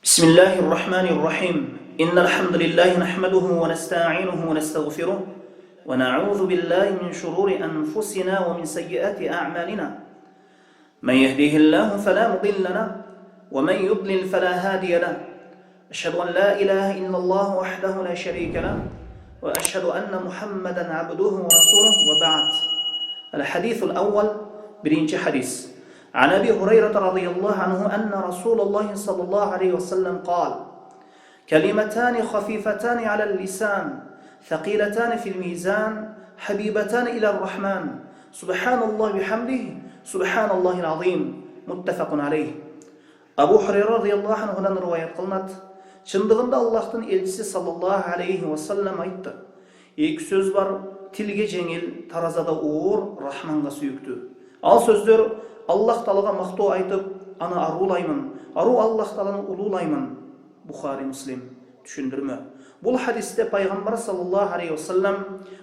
بسم الله الرحمن الرحيم إن الحمد لله نحمده ونستعينه ونستغفره ونعوذ بالله من شرور أنفسنا ومن سيئات أعمالنا من يهده الله فلا مضل له ومن يضلل فلا هادي له أشهد أن لا إله إلا الله وحده لا شريك له وأشهد أن محمدا عبده ورسوله وبعد. الحديث الأول برينش حديث عن أبي هريرة رضي الله عنه أن رسول الله صلى الله عليه وسلم قال: كلمتان خفيفتان على اللسان ثقيلتان في الميزان حبيبتان إلى الرحمن سبحان الله بحمده سبحان الله العظيم متفق عليه. Abu Hurayra radıyallahu anhu'dan rivayet kılınat. Çındığında Allah'ın elçisi sallallahu aleyhi ve sellem aytты. Екі söz var, tilge жеңіл, таразада уыр, рахманға сүйікті. Ал сөздер Аллах Таалаға мақтау айтып, аны арулаймын, ару Аллах Тааланы улулаймын. Бухари, Муслим. Түшіндірме. Бұл хадисте пайғамбар саллаллаху алейхи ва саллям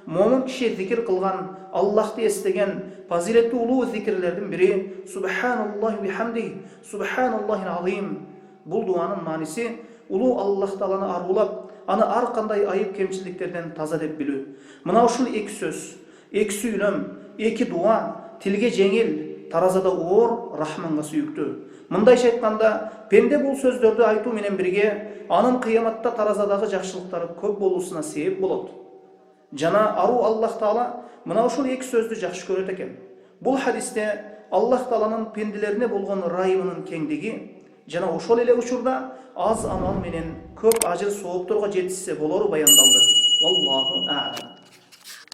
момын кіші зикір қылған, Аллахты естеген фазилетті улу зикірлердің бірі Субханаллахи бихамдихи, Субханаллахил азим. Бұл дуаның манisi улу Аллах Тааланы арулап, аны арқандай айып кемшіліктерден таза деп білу. Мынау ушул екі сөз, екі сөйлем, екі дуа, тілге жеңіл, таразада оор, рахманға сүйікті. Мындайша айтқанда, пенде бұл сөздерді айту менен бірге, анын қияматта таразадағы жақшылықтары көп болусына себеп болады. Жана ару Аллах Таала мына ушул екі сөзді жақшы көрет екен. Бұл хадисте Аллах Тааланын пенделеріне болған райымының кеңдігі, жана ошол эле учурда аз амал менен көп ажыр соопторго жетишсе болору баяндалды. Валлаху а'лам.